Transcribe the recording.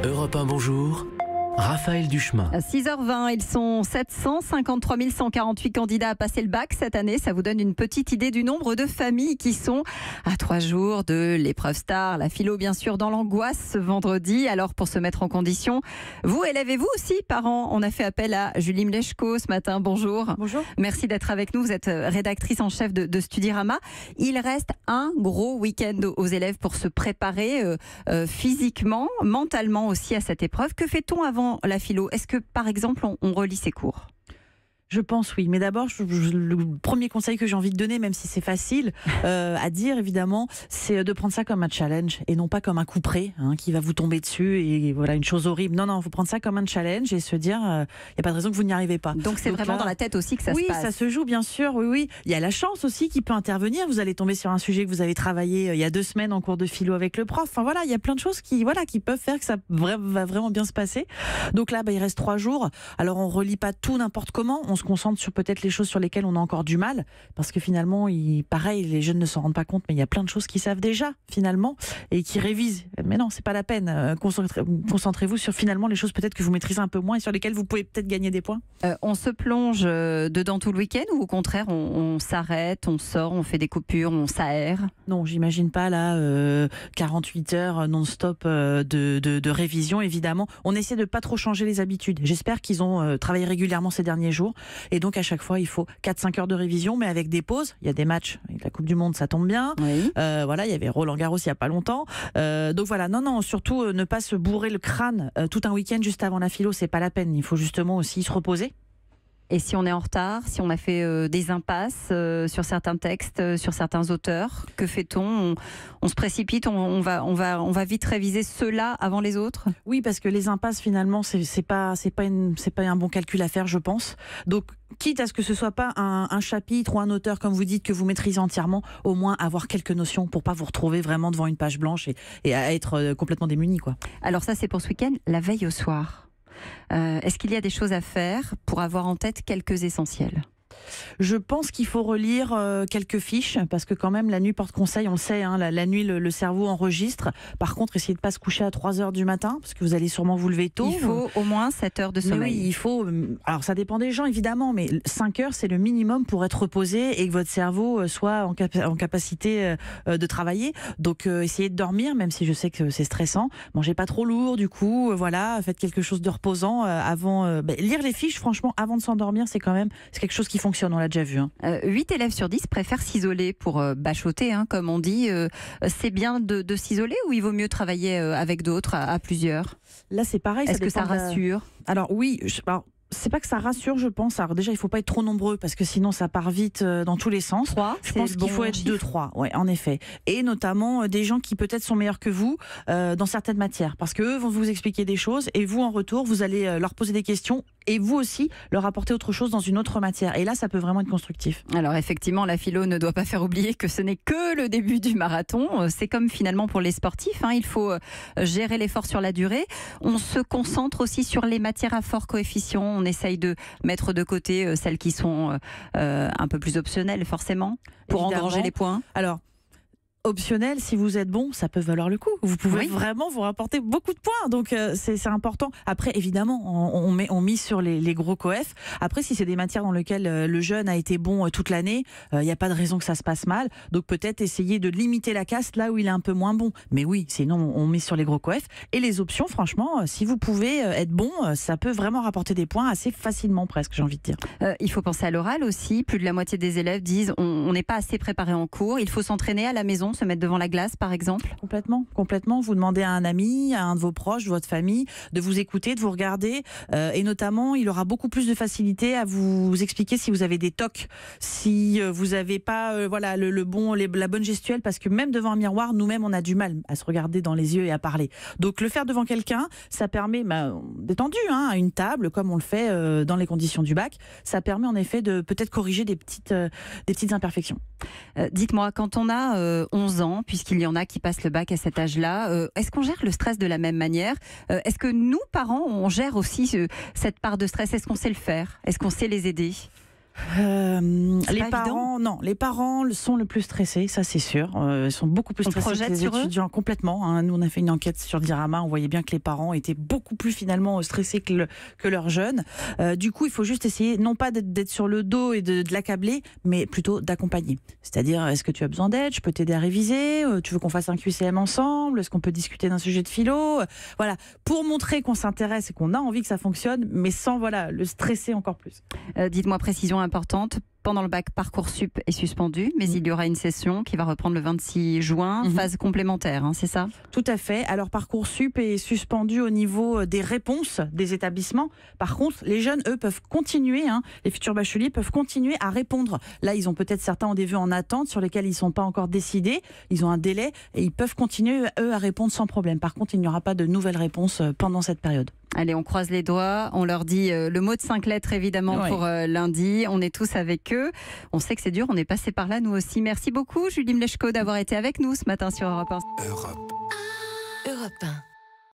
Europe 1, bonjour. Raphaël Duchemin. À 6h20, ils sont 753 148 candidats à passer le bac cette année. Ça vous donne une petite idée du nombre de familles qui sont à 3 jours de l'épreuve star. La philo, bien sûr, dans l'angoisse ce vendredi. Alors, pour se mettre en condition, vous, élèves et vous aussi, parents, on a fait appel à Julie Mleczko ce matin. Bonjour. Bonjour. Merci d'être avec nous. Vous êtes rédactrice en chef de Studirama. Il reste un gros week-end aux élèves pour se préparer physiquement, mentalement aussi à cette épreuve. Que fait-on avant la philo? Est-ce que, par exemple, on relit ses cours? Je pense oui, mais d'abord le premier conseil que j'ai envie de donner, même si c'est facile à dire évidemment, c'est de prendre ça comme un challenge et non pas comme un coup près qui va vous tomber dessus et voilà une chose horrible. Non, il faut prendre ça comme un challenge et se dire il n'y a pas de raison que vous n'y arrivez pas. Donc c'est vraiment là, dans la tête aussi que ça se passe. Oui, ça se joue bien sûr, oui. Il y a la chance aussi qui peut intervenir. Vous allez tomber sur un sujet que vous avez travaillé il y a 2 semaines en cours de philo avec le prof. Enfin voilà, il y a plein de choses qui peuvent faire que ça va vraiment bien se passer. Donc là, il reste 3 jours. Alors on relit pas tout n'importe comment. On se concentre sur peut-être les choses sur lesquelles on a encore du mal, parce que finalement, pareil, les jeunes ne s'en rendent pas compte, mais il y a plein de choses qu'ils savent déjà, finalement, et qui révisent. Mais non, c'est pas la peine. Concentrez-vous sur finalement les choses peut-être que vous maîtrisez un peu moins et sur lesquelles vous pouvez peut-être gagner des points. On se plonge dedans tout le week-end ou au contraire, on s'arrête, on sort, on fait des coupures, on s'aère? Non, j'imagine pas là 48 heures non-stop de révision, évidemment. On essaie de pas trop changer les habitudes. J'espère qu'ils ont travaillé régulièrement ces derniers jours. Et donc, à chaque fois, il faut 4-5 heures de révision, mais avec des pauses. Il y a des matchs avec la Coupe du Monde, ça tombe bien. Oui. Voilà, il y avait Roland Garros il n'y a pas longtemps. Donc voilà, non, surtout ne pas se bourrer le crâne tout un week-end juste avant la philo, c'est pas la peine. Il faut justement aussi se reposer. Et si on est en retard, si on a fait des impasses sur certains textes, sur certains auteurs, que fait-on? On se précipite, on va vite réviser ceux-là avant les autres? Oui, parce que les impasses, finalement, c'est pas un bon calcul à faire, je pense. Donc, quitte à ce que ce soit pas un chapitre ou un auteur, comme vous dites, que vous maîtrisez entièrement, au moins avoir quelques notions pour pas vous retrouver vraiment devant une page blanche et à être complètement démuni, quoi. Alors ça, c'est pour ce week-end. La veille au soir, est-ce qu'il y a des choses à faire pour avoir en tête quelques essentiels? Je pense qu'il faut relire quelques fiches, parce que quand même la nuit porte conseil, on le sait, la nuit le cerveau enregistre. Par contre, essayez de ne pas se coucher à 3 heures du matin, parce que vous allez sûrement vous lever tôt. Il faut au moins 7 heures de sommeil. Oui, il faut, alors ça dépend des gens évidemment, mais 5 heures c'est le minimum pour être reposé et que votre cerveau soit en capacité de travailler. Donc essayez de dormir, même si je sais que c'est stressant. Mangez pas trop lourd du coup, voilà, faites quelque chose de reposant avant. Lire les fiches, franchement, avant de s'endormir, c'est quelque chose qui fonctionne, on l'a déjà vu. 8 élèves sur 10 préfèrent s'isoler pour bachoter, comme on dit. C'est bien de s'isoler ou il vaut mieux travailler avec d'autres à plusieurs? Là, c'est pareil. Est-ce que ça rassure? Alors oui, c'est pas que ça rassure, je pense. Alors déjà, il faut pas être trop nombreux parce que sinon ça part vite dans tous les sens. 3, je pense qu'il faut être 2-3, ouais, en effet. Et notamment des gens qui peut-être sont meilleurs que vous dans certaines matières, parce que eux vont vous expliquer des choses et vous en retour, vous allez leur poser des questions et vous aussi leur apporter autre chose dans une autre matière. Et là, ça peut vraiment être constructif. Alors effectivement, la philo ne doit pas faire oublier que ce n'est que le début du marathon. C'est comme finalement pour les sportifs, il faut gérer l'effort sur la durée. On se concentre aussi sur les matières à fort coefficient. On essaye de mettre de côté celles qui sont un peu plus optionnelles forcément, pour engranger les points. Alors, optionnel, si vous êtes bon, ça peut valoir le coup. Vous pouvez vraiment vous rapporter beaucoup de points, donc c'est important. Après, évidemment, on mise sur les gros coefs. Après, si c'est des matières dans lesquelles le jeune a été bon toute l'année, il n'y a pas de raison que ça se passe mal. Donc peut-être essayer de limiter la casse là où il est un peu moins bon. Mais oui, sinon on mise sur les gros coefs. Et les options, franchement, si vous pouvez être bon, ça peut vraiment rapporter des points assez facilement, presque, j'ai envie de dire. Il faut penser à l'oral aussi. Plus de la moitié des élèves disent on n'est pas assez préparé en cours. Il faut s'entraîner à la maison, se mettre devant la glace par exemple? Complètement. Vous demandez à un ami, à un de vos proches, de votre famille, de vous écouter, de vous regarder, et notamment il aura beaucoup plus de facilité à vous expliquer si vous avez des tocs, si vous n'avez pas la bonne gestuelle, parce que même devant un miroir, nous-mêmes on a du mal à se regarder dans les yeux et à parler. Donc le faire devant quelqu'un, ça permet détendu, à une table comme on le fait dans les conditions du bac, ça permet en effet de peut-être corriger des petites imperfections. Dites-moi, quand on a 11 ans, puisqu'il y en a qui passent le bac à cet âge-là, est-ce qu'on gère le stress de la même manière? Est-ce que nous, parents, on gère aussi cette part de stress? Est-ce qu'on sait le faire? Est-ce qu'on sait les aider? Les parents, non, les parents sont le plus stressés, ça c'est sûr. Ils sont beaucoup plus stressés que les étudiants, complètement. Hein. Nous, on a fait une enquête sur Dirama, on voyait bien que les parents étaient beaucoup plus finalement stressés que leurs jeunes. Du coup, il faut juste essayer, non pas d'être sur le dos et de l'accabler, mais plutôt d'accompagner. C'est-à-dire, est-ce que tu as besoin d'aide? Je peux t'aider à réviser? Tu veux qu'on fasse un QCM ensemble? Est-ce qu'on peut discuter d'un sujet de philo? Voilà, pour montrer qu'on s'intéresse et qu'on a envie que ça fonctionne, mais sans le stresser encore plus. Dites-moi, précision importante. Pendant le bac, Parcoursup est suspendu, mais il y aura une session qui va reprendre le 26 juin, phase complémentaire, hein, c'est ça? Tout à fait. Alors Parcoursup est suspendu au niveau des réponses des établissements. Par contre, les jeunes, eux, peuvent continuer, les futurs bacheliers peuvent continuer à répondre. Là, ils ont peut-être certains ont des vœux en attente sur lesquels ils ne sont pas encore décidés. Ils ont un délai et ils peuvent continuer, eux, à répondre sans problème. Par contre, il n'y aura pas de nouvelles réponses pendant cette période. Allez, on croise les doigts, on leur dit le mot de 5 lettres évidemment pour lundi, on est tous avec eux. On sait que c'est dur, on est passé par là nous aussi. Merci beaucoup Julie Mleczko d'avoir été avec nous ce matin sur Europe 1. Europe 1.